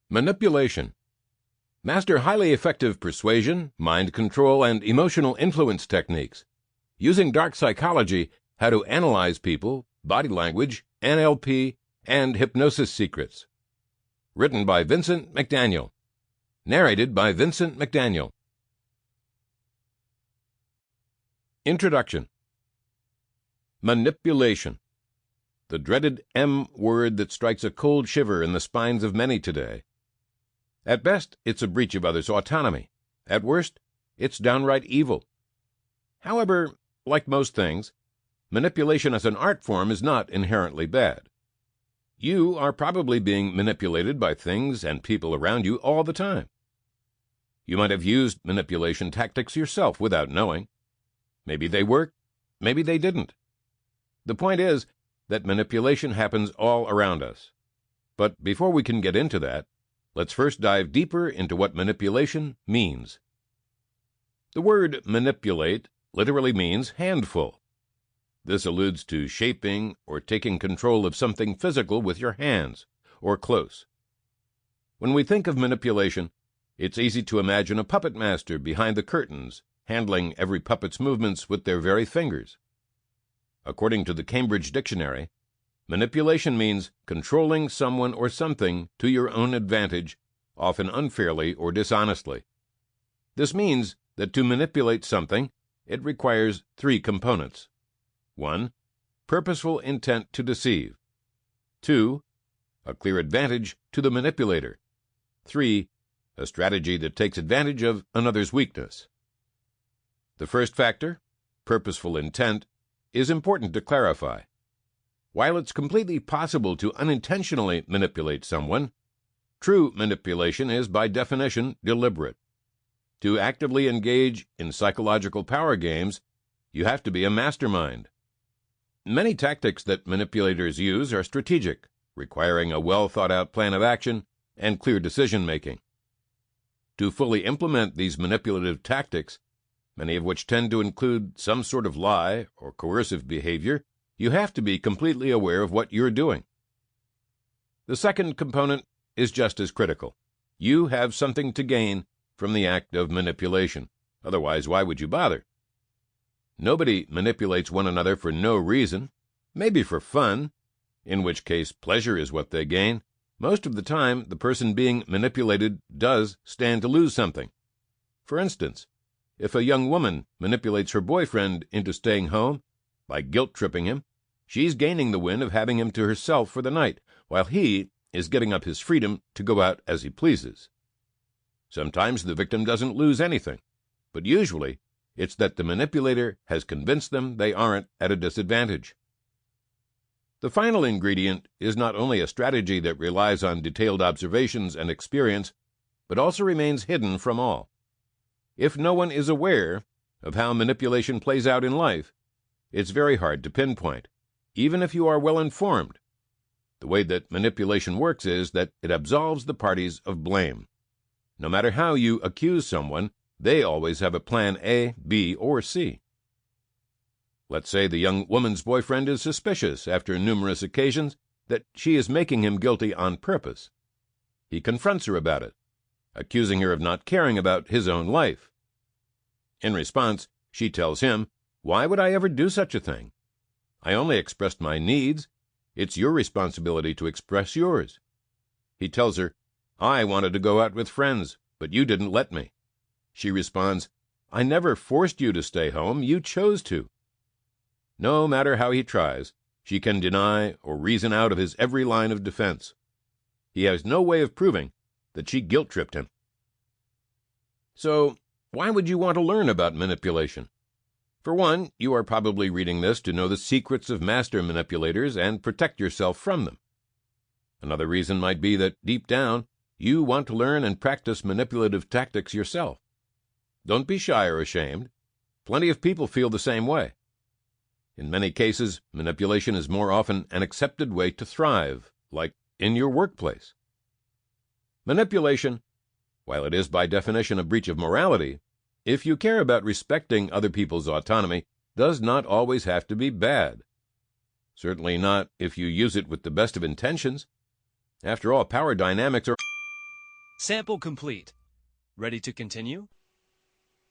Manipulation. Master highly effective persuasion, mind control, and emotional influence techniques. Using dark psychology, how to analyze people, body language, NLP, and hypnosis secrets. Written by Vincent Mcdaniel. Narrated by Vincent Mcdaniel. Introduction. Manipulation. The dreaded M word that strikes a cold shiver in the spines of many today. At best, it's a breach of others' autonomy. At worst, it's downright evil. However, like most things, manipulation as an art form is not inherently bad. You are probably being manipulated by things and people around you all the time. You might have used manipulation tactics yourself without knowing. Maybe they worked, maybe they didn't. The point is that manipulation happens all around us. But before we can get into that, let's first dive deeper into what manipulation means. The word manipulate literally means handful. This alludes to shaping or taking control of something physical with your hands, or close. When we think of manipulation, it's easy to imagine a puppet master behind the curtains, handling every puppet's movements with their very fingers. According to the Cambridge Dictionary, manipulation means controlling someone or something to your own advantage, often unfairly or dishonestly. This means that to manipulate something, it requires three components. 1. Purposeful intent to deceive. 2. A clear advantage to the manipulator. 3. A strategy that takes advantage of another's weakness. The first factor, purposeful intent, is important to clarify. While it's completely possible to unintentionally manipulate someone, true manipulation is by definition deliberate. To actively engage in psychological power games, you have to be a mastermind. Many tactics that manipulators use are strategic, requiring a well-thought-out plan of action and clear decision-making. To fully implement these manipulative tactics, many of which tend to include some sort of lie or coercive behavior, you have to be completely aware of what you're doing. The second component is just as critical. You have something to gain from the act of manipulation. Otherwise, why would you bother? Nobody manipulates one another for no reason, maybe for fun, in which case pleasure is what they gain. Most of the time, the person being manipulated does stand to lose something. For instance, if a young woman manipulates her boyfriend into staying home by guilt-tripping him, she's gaining the win of having him to herself for the night, while he is getting up his freedom to go out as he pleases. Sometimes the victim doesn't lose anything, but usually it's that the manipulator has convinced them they aren't at a disadvantage. The final ingredient is not only a strategy that relies on detailed observations and experience, but also remains hidden from all. If no one is aware of how manipulation plays out in life, it's very hard to pinpoint, even if you are well informed. The way that manipulation works is that it absolves the parties of blame. No matter how you accuse someone, they always have a plan A, B, or C. Let's say the young woman's boyfriend is suspicious after numerous occasions that she is making him guilty on purpose. He confronts her about it, accusing her of not caring about his own life. In response, she tells him, "Why would I ever do such a thing? I only expressed my needs. It's your responsibility to express yours." He tells her, "I wanted to go out with friends, but you didn't let me." She responds, "I never forced you to stay home. You chose to." No matter how he tries, she can deny or reason out of his every line of defense. He has no way of proving that she guilt-tripped him. So, why would you want to learn about manipulation? For one, you are probably reading this to know the secrets of master manipulators and protect yourself from them. Another reason might be that, deep down, you want to learn and practice manipulative tactics yourself. Don't be shy or ashamed. Plenty of people feel the same way. In many cases, manipulation is more often an accepted way to thrive, like in your workplace. Manipulation, while it is by definition a breach of morality, if you care about respecting other people's autonomy, does not always have to be bad. Certainly not if you use it with the best of intentions. After all, power dynamics are Sample complete. Ready to continue?